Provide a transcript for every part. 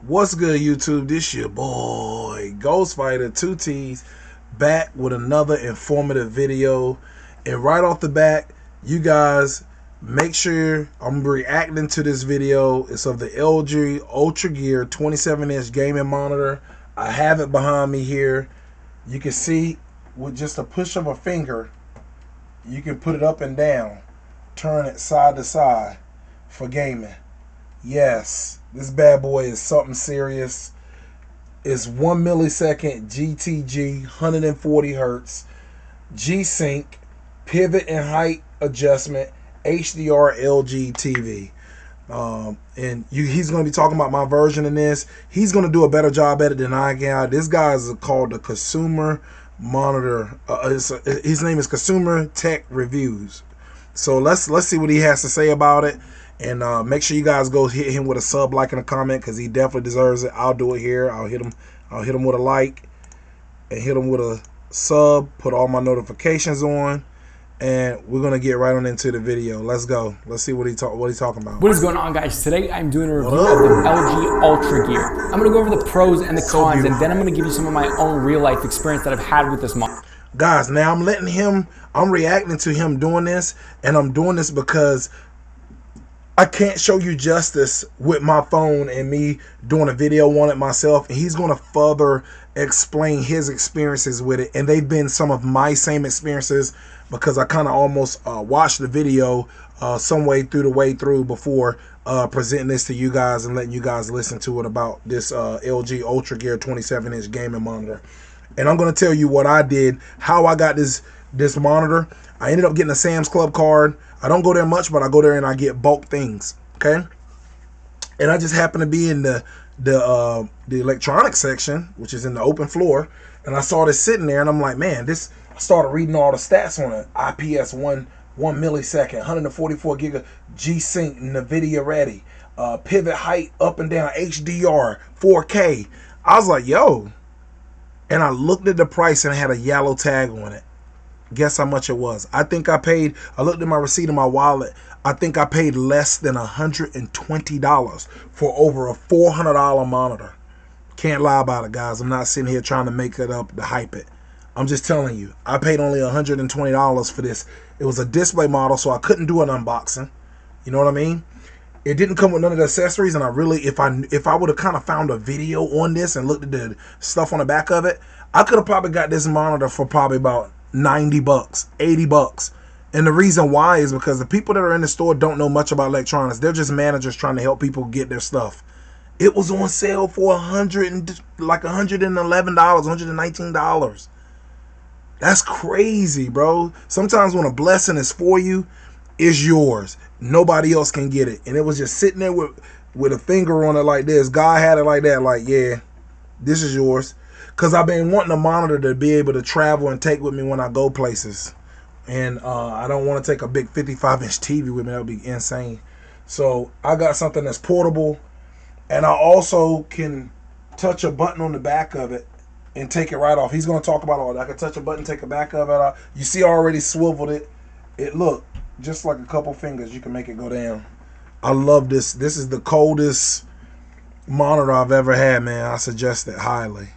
What's good, YouTube? This your boy Ghostfighter 2T's back with another informative video. And right off the bat, you guys make sure I'm reacting to this video. It's of the LG Ultragear 27-inch gaming monitor. I have it behind me here. You can see with just a push of a finger, you can put it up and down, turn it side to side for gaming. Yes, this bad boy is something serious. It's 1 millisecond GTG, 140 hertz, G-Sync, pivot and height adjustment, HDR LG TV. He's going to be talking about my version in this. He's going to do a better job at it than I can. This guy is called the Consumer Monitor. His name is Consumer Tech Reviews. So let's see what he has to say about it. And make sure you guys go hit him with a sub, like, and a comment, because he definitely deserves it. I'll do it here. I'll hit him with a like and hit him with a sub. Put all my notifications on, and we're gonna get right on into the video. Let's go. Let's see what he's talking about. What is going on, guys? Today I'm doing a review of the LG Ultragear. I'm gonna go over the pros and the cons, and then I'm gonna give you some of my own real life experience that I've had with this monitor. Guys, now I'm reacting to him doing this, and I'm doing this because I can't show you justice with my phone and me doing a video on it myself. And he's going to further explain his experiences with it. And they've been some of my same experiences, because I kind of almost watched the video some way through before presenting this to you guys and letting you guys listen to it about this LG Ultragear 27-inch gaming monitor. And I'm going to tell you what I did, how I got this monitor. I ended up getting a Sam's Club card. I don't go there much, but I go there and I get bulk things, okay? And I just happen to be in the electronics section, which is in the open floor, and I saw this sitting there, and I'm like, man, I started reading all the stats on it. IPS 1 millisecond, 144 gig G-Sync, Nvidia ready, pivot height up and down, HDR, 4K. I was like, yo. And I looked at the price and it had a yellow tag on it. Guess how much it was? I think I looked at my receipt in my wallet. I think I paid less than $120 for over a $400 monitor. Can't lie about it, guys. I'm not sitting here trying to make it up to hype it. I'm just telling you, I paid only $120 for this. It was a display model, so I couldn't do an unboxing. You know what I mean? It didn't come with none of the accessories, and I really, if I would have kind of found a video on this and looked at the stuff on the back of it, I could have probably got this monitor for probably about 90 bucks, 80 bucks. And the reason why is because the people that are in the store don't know much about electronics. They're just managers trying to help people get their stuff. It was on sale for $111, $119. That's crazy, bro. Sometimes when a blessing is for you, it's yours. Nobody else can get it. And it was just sitting there with a finger on it like this. God had it like that, like, yeah, this is yours. Because I've been wanting a monitor to be able to travel and take with me when I go places. And I don't want to take a big 55-inch TV with me. That would be insane. So I got something that's portable. And I also can touch a button on the back of it and take it right off. He's going to talk about all that. I can touch a button, take the back of it off. You see I already swiveled it. It look just like a couple fingers. You can make it go down. I love this. This is the coldest monitor I've ever had, man. I suggest it highly.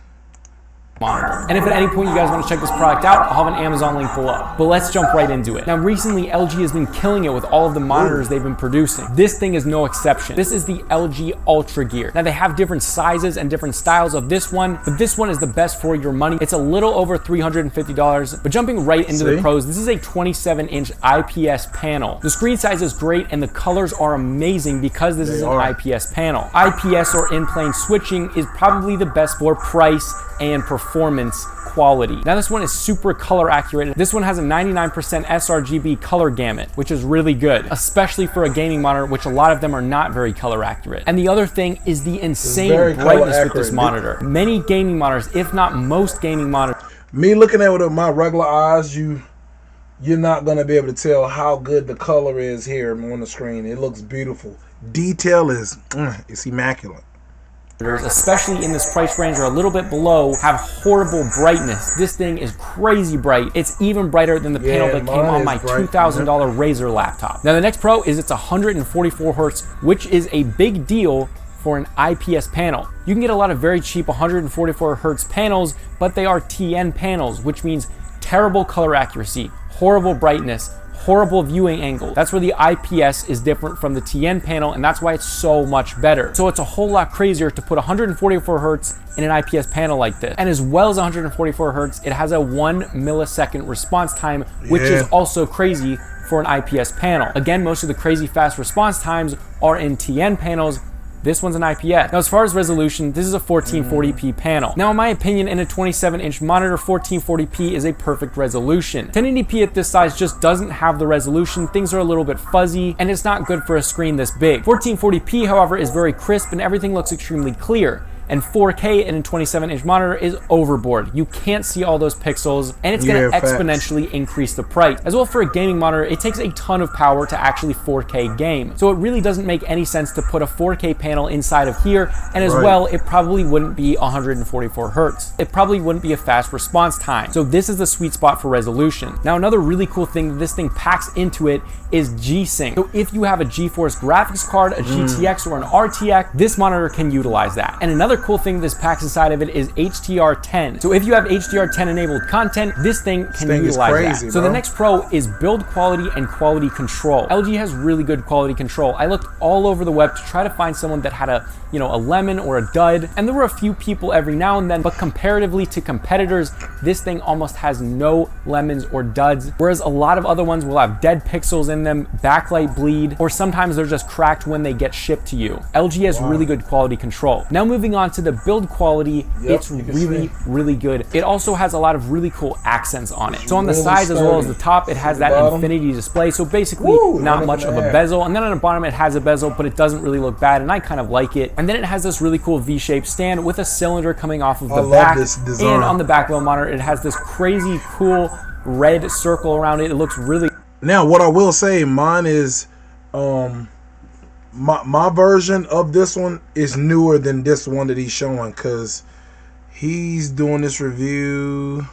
Monitor. And if at any point you guys want to check this product out, I'll have an Amazon link below. But let's jump right into it. Now, recently LG has been killing it with all of the monitors they've been producing. This thing is no exception. This is the LG Ultragear. Now, they have different sizes and different styles of this one, but this one is the best for your money. It's a little over $350, but jumping right into the pros, this is a 27-inch IPS panel. The screen size is great and the colors are amazing because this is an IPS panel. IPS or in-plane switching is probably the best for price and performance quality. Now, this one is super color accurate. This one has a 99% sRGB color gamut, which is really good, especially for a gaming monitor, which a lot of them are not very color accurate. And the other thing is the insane brightness with this monitor. Many gaming monitors, if not most gaming monitors. Me looking at it with my regular eyes, you're not going to be able to tell how good the color is here on the screen. It looks beautiful. Detail is, it's immaculate. Especially in this price range or a little bit below, have horrible brightness. This thing is crazy bright. It's even brighter than the panel that came on my $2,000 Razer laptop. Now, the next pro is it's 144 hertz, which is a big deal for an IPS panel. You can get a lot of very cheap 144 Hz panels, but they are TN panels, which means terrible color accuracy, horrible brightness, horrible viewing angle. That's where the IPS is different from the TN panel, and that's why it's so much better. So it's a whole lot crazier to put 144 Hz in an IPS panel like this. And as well as 144 Hz, it has a 1 millisecond response time, which is also crazy for an IPS panel. Again, most of the crazy fast response times are in TN panels. This one's an IPS. Now, as far as resolution, this is a 1440p panel. Now, in my opinion, in a 27-inch monitor, 1440p is a perfect resolution. 1080p at this size just doesn't have the resolution. Things are a little bit fuzzy, and it's not good for a screen this big. 1440p, however, is very crisp, and everything looks extremely clear. And 4K in a 27-inch monitor is overboard. You can't see all those pixels, and it's gonna exponentially increase the price. As well, for a gaming monitor, it takes a ton of power to actually 4K game. So it really doesn't make any sense to put a 4K panel inside of here, and as well, it probably wouldn't be 144 Hz. It probably wouldn't be a fast response time. So this is the sweet spot for resolution. Now, another really cool thing that this thing packs into it is G-Sync. So if you have a GeForce graphics card, a GTX, or an RTX, this monitor can utilize that. And another cool thing this packs inside of it is HDR10. So if you have HDR10 enabled content, this thing can utilize that. So the next pro is build quality and quality control. LG has really good quality control. I looked all over the web to try to find someone that had a lemon or a dud, and there were a few people every now and then, but comparatively to competitors, this thing almost has no lemons or duds, whereas a lot of other ones will have dead pixels in them, backlight bleed, or sometimes they're just cracked when they get shipped to you. LG has really good quality control. Now, moving on to the build quality, it's really good. It also has a lot of really cool accents on it. So on the sides as well as the top, it has that infinity display. So basically not much of a bezel. And then on the bottom, it has a bezel, but it doesn't really look bad. And I kind of like it. And then it has this really cool V-shaped stand with a cylinder coming off of the back. And on the back of the monitor, it has this crazy cool red circle around it. It looks really... Now, what I will say, mine is... My version of this one is newer than this one that he's showing, because he's doing this review.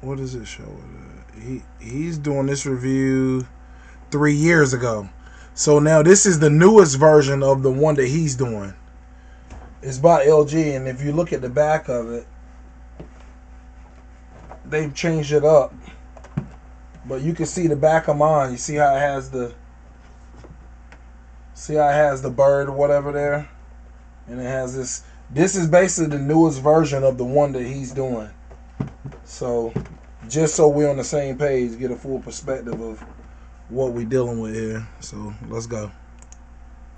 What does it show? He's doing this review 3 years ago. So now this is the newest version of the one that he's doing. It's by LG, and if you look at the back of it, they've changed it up. But you can see the back of mine. You see how it has the bird or whatever there? And it has this. This is basically the newest version of the one that he's doing. So just so we're on the same page, get a full perspective of what we're dealing with here. So let's go.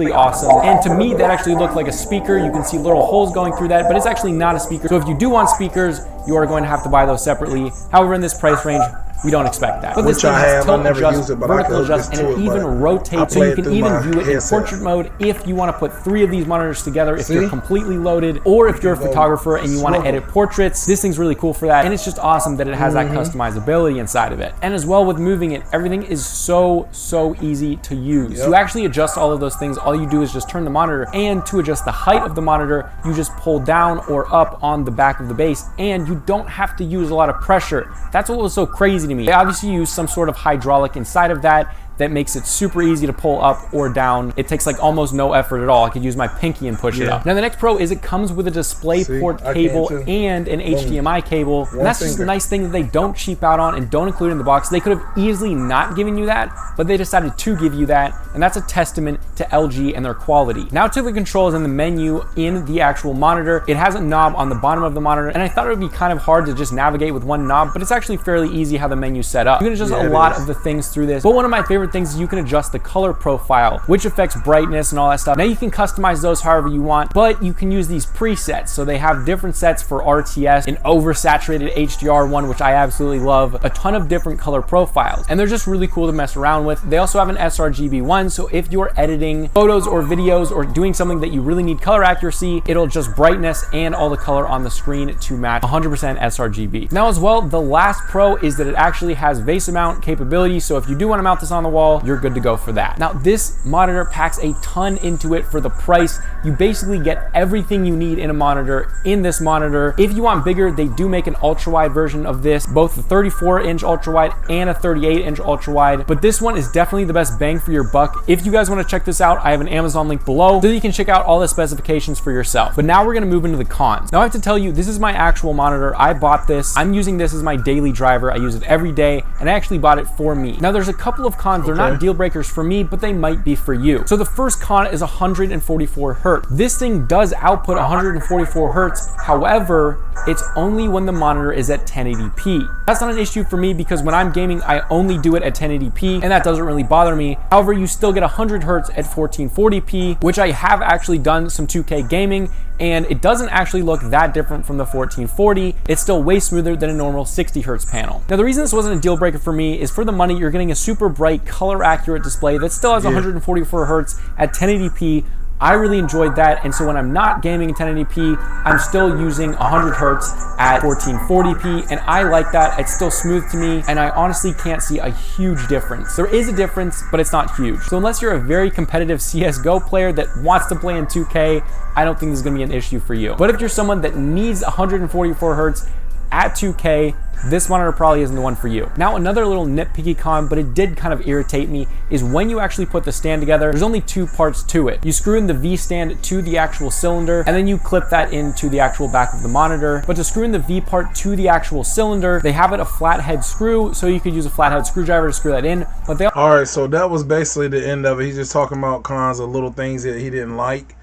Awesome. And to me, that actually looked like a speaker. You can see little holes going through that, but it's actually not a speaker. So if you do want speakers, you are going to have to buy those separately. However, in this price range, we don't expect that. But this thing has tilt adjust, vertical adjust, and it even rotates, so you can even view it in portrait mode if you want to put 3 of these monitors together, if you're completely loaded, or if you're a photographer and you want to edit portraits. This thing's really cool for that, and it's just awesome that it has that customizability inside of it. And as well, with moving it, everything is so easy to use. To actually adjust all of those things, all you do is just turn the monitor, and to adjust the height of the monitor, you just pull down or up on the back of the base, and you don't have to use a lot of pressure. That's what was so crazy to me. They obviously use some sort of hydraulic inside of that makes it super easy to pull up or down. It takes like almost no effort at all. I could use my pinky and push it up. Now the next pro is it comes with a display port cable and an HDMI cable. And that's just a nice thing that they don't cheap out on and don't include in the box. They could have easily not given you that, but they decided to give you that, and that's a testament to LG and their quality. Now to the controls and the menu in the actual monitor. It has a knob on the bottom of the monitor, and I thought it would be kind of hard to just navigate with one knob, but it's actually fairly easy how the menu's set up. You can adjust a lot of the things through this, but one of my favorite things is you can adjust the color profile, which affects brightness and all that stuff. Now you can customize those however you want, but you can use these presets. So they have different sets for RTS, an oversaturated HDR1, which I absolutely love, a ton of different color profiles, and they're just really cool to mess around with. They also have an sRGB one, so if you're editing photos or videos or doing something that you really need color accuracy, it'll adjust brightness and all the color on the screen to match 100% sRGB. Now as well, the last pro is that it actually has vase mount capability, so if you do want to mount this on the wall, you're good to go for that. Now, this monitor packs a ton into it for the price. You basically get everything you need in a monitor in this monitor. If you want bigger, they do make an ultra wide version of this, both a 34-inch ultra wide and a 38-inch ultra wide, but this one is definitely the best bang for your buck. If you guys want to check this out, I have an Amazon link below so you can check out all the specifications for yourself. But now we're going to move into the cons. Now I have to tell you, this is my actual monitor. I bought this. I'm using this as my daily driver. I use it every day, and I actually bought it for me. Now there's a couple of cons. They're not deal breakers for me, but they might be for you. So the first con is 144 hertz. This thing does output 144 hertz. However, it's only when the monitor is at 1080p. That's not an issue for me because when I'm gaming, I only do it at 1080p, and that doesn't really bother me. However, you still get 100 hertz at 1440p, which I have actually done some 2K gaming, and it doesn't actually look that different from the 1440. It's still way smoother than a normal 60 hertz panel. Now, the reason this wasn't a deal breaker for me is for the money, you're getting a super bright, color accurate display that still has 144 hertz at 1080p. I really enjoyed that, and so when I'm not gaming in 1080p, I'm still using 100 hertz at 1440p, and I like that. It's still smooth to me, and I honestly can't see a huge difference. There is a difference, but it's not huge. So unless you're a very competitive CSGO player that wants to play in 2K, I don't think this is gonna be an issue for you. But if you're someone that needs 144 hertz at 2K, this monitor probably isn't the one for you. Now, another little nitpicky con, but it did kind of irritate me, is when you actually put the stand together, there's only two parts to it. You screw in the V stand to the actual cylinder, and then you clip that into the actual back of the monitor. But to screw in the V part to the actual cylinder, they have it a flathead screw, so you could use a flathead screwdriver to screw that in. But they all right, so that was basically the end of it. He's just talking about cons of little things that he didn't like,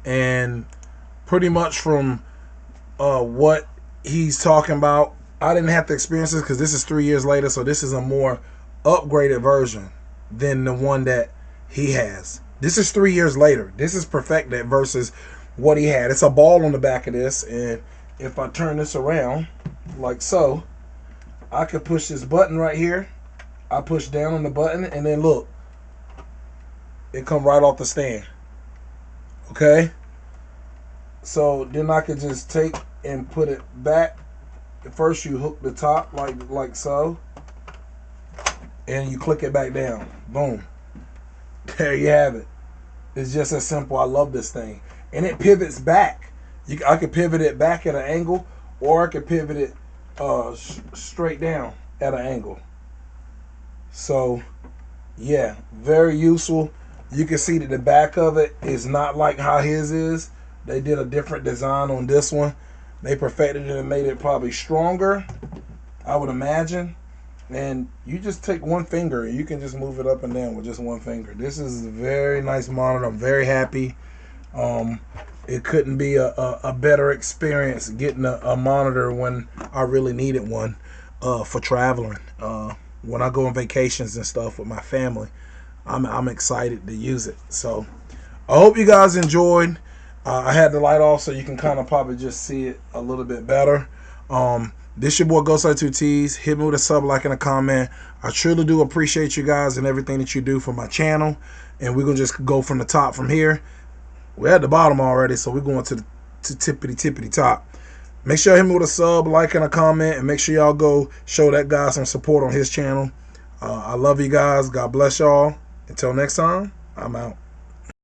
and pretty much from what he's talking about, I didn't have to experience this because this is 3 years later, so this is a more upgraded version than the one that he has. This is 3 years later. This is perfected versus what he had. It's a ball on the back of this, and if I turn this around like so, I could push this button right here. I push down on the button, and then look, it come right off the stand. Okay? So then I could just take and put it back. First you hook the top like so, and you click it back down. Boom. There you have it. It's just as simple. I love this thing. And it pivots back. I could pivot it back at an angle, or I could pivot it straight down at an angle. So yeah, very useful. You can see that the back of it is not like how his is. They did a different design on this one. They perfected it and made it probably stronger, I would imagine. And you just take one finger and you can just move it up and down with just one finger. This is a very nice monitor. I'm very happy. It couldn't be a better experience getting a monitor when I really needed one for traveling. When I go on vacations and stuff with my family, I'm excited to use it. So I hope you guys enjoyed. I had the light off so you can kind of probably just see it a little bit better. This your boy Ghost2T's. Hit me with a sub, like, and a comment. I truly do appreciate you guys and everything that you do for my channel. And we're going to just go from the top from here. We're at the bottom already, so we're going to tippity top. Make sure you hit me with a sub, like, and a comment. And make sure y'all go show that guy some support on his channel. I love you guys. God bless y'all. Until next time, I'm out.